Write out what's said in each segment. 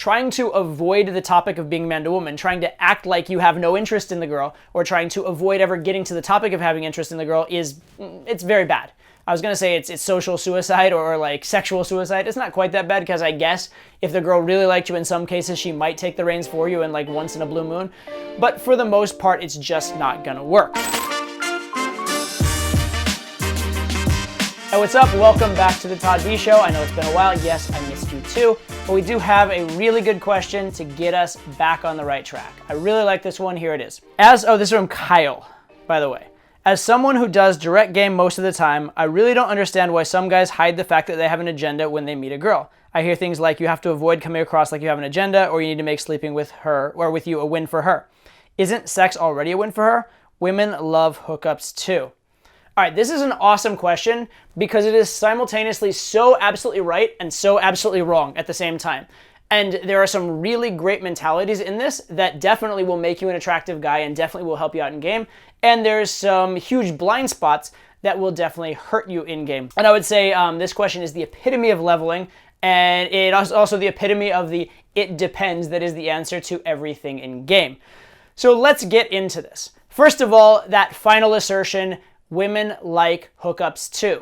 trying to avoid the topic of being man to woman, trying to act like you have no interest in the girl, or trying to avoid ever getting to the topic of having interest in the girl it's very bad. I was going to say it's social suicide or like sexual suicide. It's not quite that bad because I guess if the girl really liked you, in some cases she might take the reins for you and like once in a blue moon. But for the most part, it's just not going to work. Hey, what's up? Welcome back to the Todd B Show. I know it's been a while. Yes, I missed you too. But we do have a really good question to get us back on the right track. I really like this one. Here it is. This is from Kyle, by the way. As someone who does direct game most of the time, I really don't understand why some guys hide the fact that they have an agenda when they meet a girl. I hear things like you have to avoid coming across like you have an agenda, or you need to make sleeping with her or with you a win for her. Isn't sex already a win for her? Women love hookups too. All right, this is an awesome question because it is simultaneously so absolutely right and so absolutely wrong at the same time. And there are some really great mentalities in this that definitely will make you an attractive guy and definitely will help you out in game. And there's some huge blind spots that will definitely hurt you in game. And I would say this question is the epitome of leveling, and it is also the epitome of the it depends that is the answer to everything in game. So let's get into this. First of all, that final assertion, women like hookups too.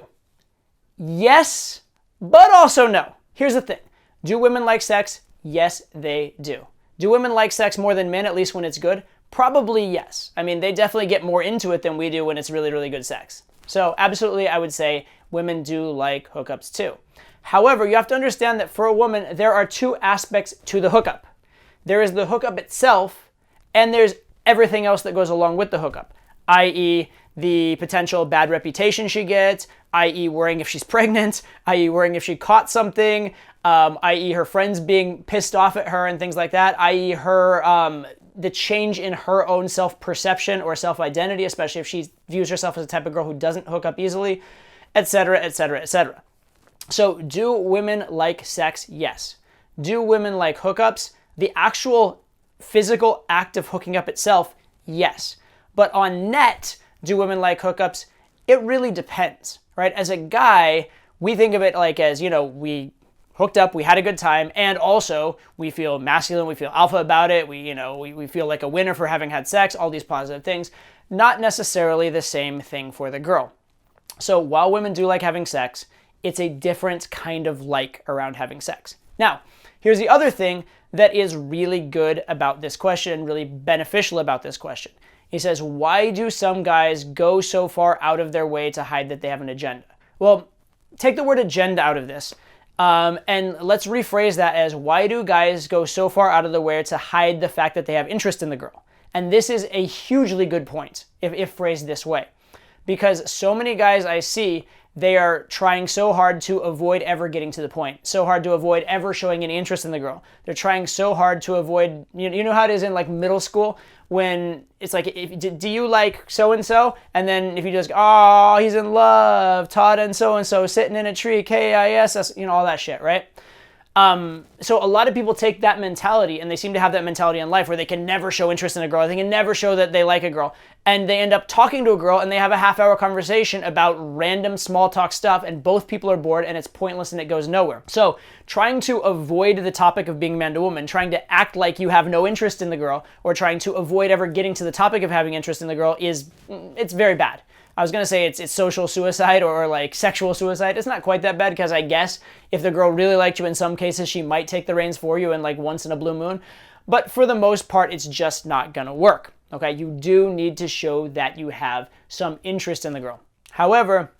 Yes, but also no. Here's the thing. Do women like sex? Yes, they do. Do women like sex more than men, at least when it's good? Probably yes. I mean, they definitely get more into it than we do when it's really, really good sex. So absolutely, I would say women do like hookups too. However, you have to understand that for a woman, there are two aspects to the hookup. There is the hookup itself, and there's everything else that goes along with the hookup, i.e., the potential bad reputation she gets, i.e. worrying if she's pregnant, i.e. worrying if she caught something, i.e. her friends being pissed off at her and things like that, i.e. her the change in her own self-perception or self-identity, especially if she views herself as a type of girl who doesn't hook up easily, etc., etc., etc. So do women like sex? Yes. Do women like hookups? The actual physical act of hooking up itself? Yes. But on net, do women like hookups? It really depends, right? As a guy, we think of it like as, we hooked up, we had a good time, and also we feel masculine, we feel alpha about it, we feel like a winner for having had sex, all these positive things. Not necessarily the same thing for the girl. So while women do like having sex, it's a different kind of like around having sex. Now, here's the other thing that is really good about this question, really beneficial about this question. He says, why do some guys go so far out of their way to hide that they have an agenda? Well, take the word agenda out of this, and let's rephrase that as, why do guys go so far out of their way to hide the fact that they have interest in the girl? And this is a hugely good point, if phrased this way. Because so many guys I see, they are trying so hard to avoid ever getting to the point, so hard to avoid ever showing any interest in the girl. They're trying so hard to avoid, you know how it is in like middle school when it's like, do you like so-and-so? And then if you just, oh, he's in love, Todd and so-and-so sitting in a tree, KISS, all that shit, right? So a lot of people take that mentality, and they seem to have that mentality in life where they can never show interest in a girl. They can never show that they like a girl. And they end up talking to a girl and they have a half-hour conversation about random small talk stuff, and both people are bored and it's pointless and it goes nowhere. So trying to avoid the topic of being man to woman, trying to act like you have no interest in the girl, or trying to avoid ever getting to the topic of having interest in the girl it's very bad. I was going to say it's social suicide or like sexual suicide. It's not quite that bad because I guess if the girl really liked you, in some cases she might take the reins for you and like once in a blue moon. But for the most part, it's just not going to work. Okay, you do need to show that you have some interest in the girl. However,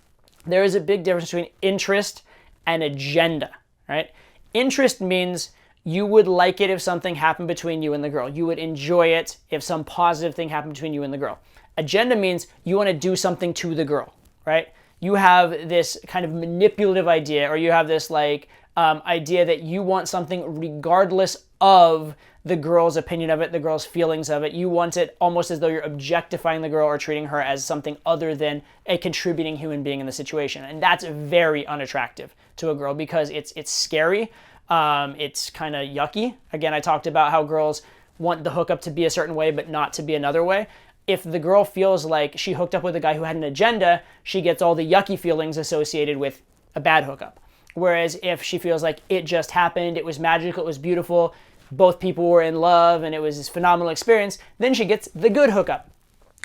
there is a big difference between interest and agenda, right? Interest means you would like it if something happened between you and the girl. You would enjoy it if some positive thing happened between you and the girl. Agenda means you want to do something to the girl, right? You have this kind of manipulative idea, or you have this idea that you want something regardless of the girl's opinion of it, the girl's feelings of it. You want it almost as though you're objectifying the girl or treating her as something other than a contributing human being in the situation. And that's very unattractive to a girl because it's scary. It's kind of yucky. Again, I talked about how girls want the hookup to be a certain way, but not to be another way. If the girl feels like she hooked up with a guy who had an agenda, she gets all the yucky feelings associated with a bad hookup. Whereas if she feels like it just happened, it was magical, it was beautiful, both people were in love and it was this phenomenal experience, then she gets the good hookup.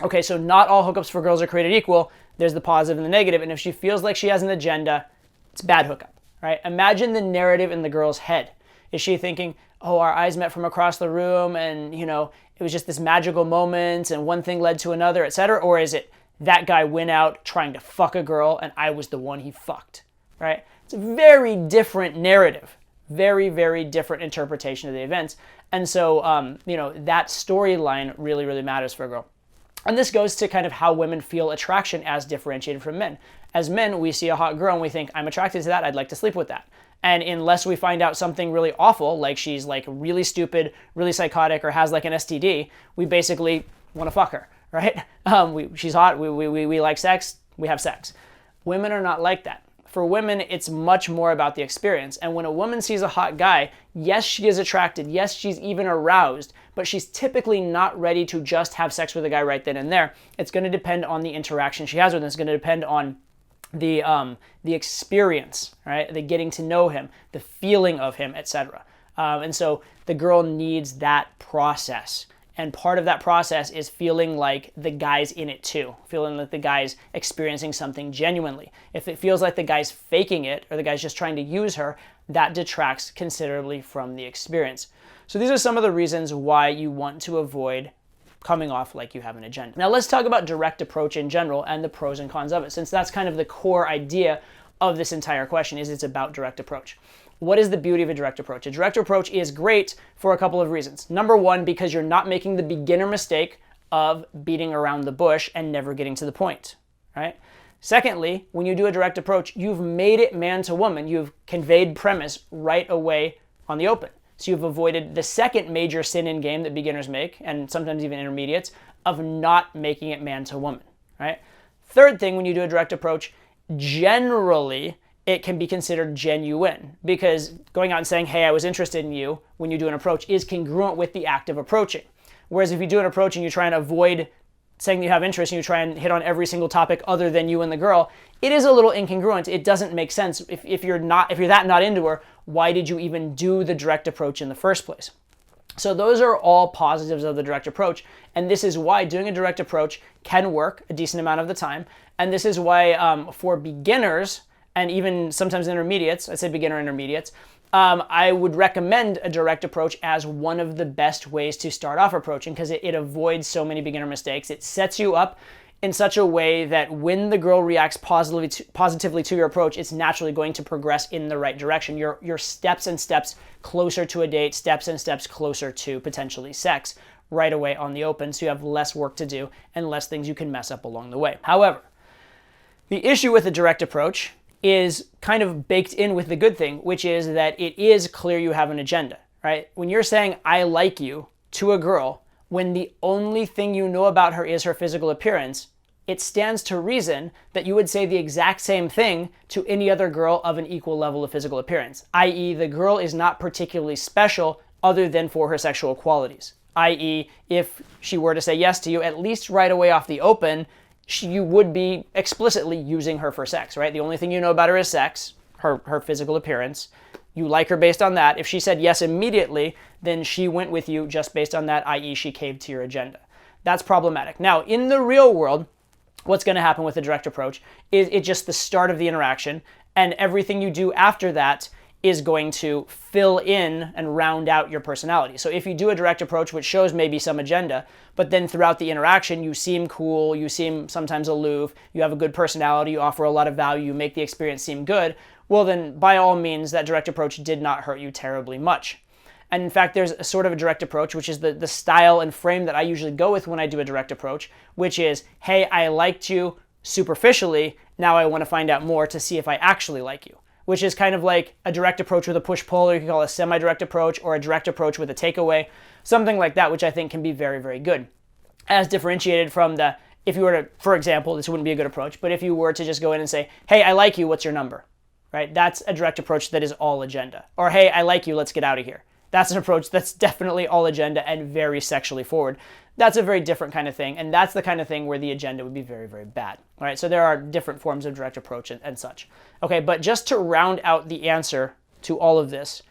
Okay, so not all hookups for girls are created equal. There's the positive and the negative, and if she feels like she has an agenda, it's bad hookup, right? Imagine the narrative in the girl's head. Is she thinking, oh, our eyes met from across the room and, it was just this magical moment and one thing led to another, etc.? Or is it that guy went out trying to fuck a girl and I was the one he fucked, right? It's a very different narrative, very, very different interpretation of the events. And so, that storyline really, really matters for a girl. And this goes to kind of how women feel attraction as differentiated from men. As men, we see a hot girl and we think, I'm attracted to that, I'd like to sleep with that. And unless we find out something really awful, like she's like really stupid, really psychotic, or has like an STD, we basically want to fuck her, right? She's hot, we like sex, we have sex. Women are not like that. For women, it's much more about the experience. And when a woman sees a hot guy, yes, she is attracted. Yes, she's even aroused, but she's typically not ready to just have sex with a guy right then and there. It's going to depend on the interaction she has with him. It's going to depend on the experience, right? The getting to know him, the feeling of him, etc. And so the girl needs that process. And part of that process is feeling like the guy's in it too, feeling like the guy's experiencing something genuinely. If it feels like the guy's faking it or the guy's just trying to use her, that detracts considerably from the experience. So these are some of the reasons why you want to avoid coming off like you have an agenda. Now let's talk about direct approach in general and the pros and cons of it, since that's kind of the core idea of this entire question, is it's about direct approach. What is the beauty of a direct approach? A direct approach is great for a couple of reasons. Number one, because you're not making the beginner mistake of beating around the bush and never getting to the point, right? Secondly, when you do a direct approach, you've made it man to woman. You've conveyed premise right away on the open. So you've avoided the second major sin in game that beginners make, and sometimes even intermediates, of not making it man to woman, right? Third thing, when you do a direct approach, generally, it can be considered genuine, because going out and saying, hey, I was interested in you when you do an approach is congruent with the act of approaching. Whereas if you do an approach and you try and avoid saying you have interest and you try and hit on every single topic other than you and the girl, it is a little incongruent. It doesn't make sense. If you're that not into her, why did you even do the direct approach in the first place? So those are all positives of the direct approach. And this is why doing a direct approach can work a decent amount of the time. And this is why for beginners, and even sometimes intermediates, I say beginner intermediates, I would recommend a direct approach as one of the best ways to start off approaching, because it avoids so many beginner mistakes. It sets you up in such a way that when the girl reacts positively to your approach, it's naturally going to progress in the right direction. You're steps and steps closer to a date, steps and steps closer to potentially sex right away on the open, so you have less work to do and less things you can mess up along the way. However, the issue with a direct approach is kind of baked in with the good thing, which is that it is clear you have an agenda, right? When you're saying, I like you to a girl, when the only thing you know about her is her physical appearance, it stands to reason that you would say the exact same thing to any other girl of an equal level of physical appearance, i.e. the girl is not particularly special other than for her sexual qualities, i.e. if she were to say yes to you, at least right away off the open, you would be explicitly using her for sex, right? The only thing you know about her is sex, her physical appearance. You like her based on that. If she said yes immediately, then she went with you just based on that, i.e. she caved to your agenda. That's problematic. Now, in the real world, what's going to happen with a direct approach is it's just the start of the interaction, and everything you do after that is going to fill in and round out your personality. So if you do a direct approach which shows maybe some agenda, but then throughout the interaction you seem cool, you seem sometimes aloof, you have a good personality, you offer a lot of value, you make the experience seem good, well then by all means that direct approach did not hurt you terribly much. And in fact, there's a sort of a direct approach, which is the style and frame that I usually go with when I do a direct approach, which is, hey, I liked you superficially, now I want to find out more to see if I actually like you. Which is kind of like a direct approach with a push-pull, or you can call it a semi-direct approach, or a direct approach with a takeaway, something like that, which I think can be very, very good. As differentiated from the, if you were to, for example, this wouldn't be a good approach, but if you were to just go in and say, hey, I like you, what's your number? Right? That's a direct approach that is all agenda. Or, hey, I like you, let's get out of here. That's an approach that's definitely all agenda and very sexually forward. That's a very different kind of thing, and that's the kind of thing where the agenda would be very, very bad. All right, so there are different forms of direct approach and such. Okay, but just to round out the answer to all of this,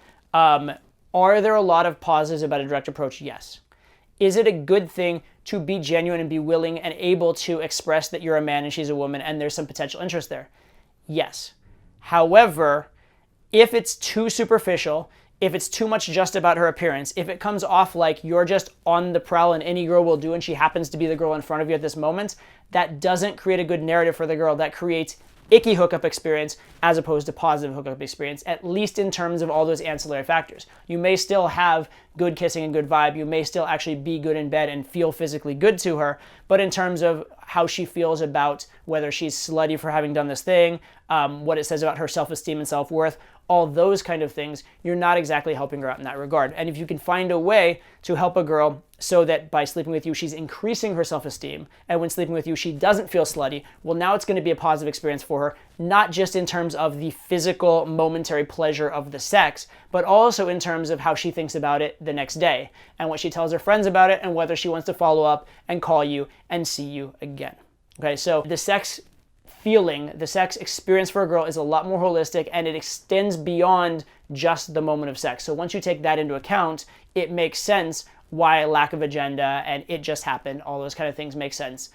Are there a lot of positives about a direct approach? Yes. Is it a good thing to be genuine and be willing and able to express that you're a man and she's a woman and there's some potential interest there? Yes. However, if it's too superficial, if it's too much just about her appearance, if it comes off like you're just on the prowl and any girl will do and she happens to be the girl in front of you at this moment, that doesn't create a good narrative for the girl. That creates icky hookup experience as opposed to positive hookup experience, at least in terms of all those ancillary factors. You may still have good kissing and good vibe. You may still actually be good in bed and feel physically good to her. But in terms of how she feels about whether she's slutty for having done this thing, what it says about her self-esteem and self-worth, all those kind of things, you're not exactly helping her out in that regard. And if you can find a way to help a girl so that by sleeping with you, she's increasing her self-esteem, and when sleeping with you, she doesn't feel slutty, well, now it's going to be a positive experience for her, not just in terms of the physical, momentary pleasure of the sex, but also in terms of how she thinks about it the next day, and what she tells her friends about it, and whether she wants to follow up and call you and see you again. Okay, so the sex feeling, the sex experience for a girl is a lot more holistic, and it extends beyond just the moment of sex. So once you take that into account, it makes sense why lack of agenda and it just happened, all those kind of things make sense,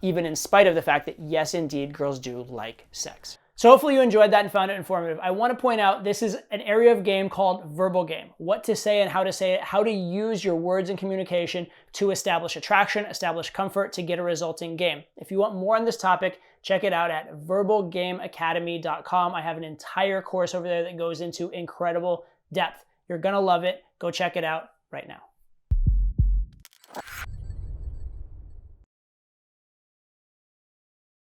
even in spite of the fact that yes, indeed, girls do like sex. So hopefully you enjoyed that and found it informative. I want to point out this is an area of game called verbal game. What to say and how to say it, how to use your words in communication to establish attraction, establish comfort, to get a resulting game. If you want more on this topic, check it out at verbalgameacademy.com. I have an entire course over there that goes into incredible depth. You're going to love it. Go check it out right now.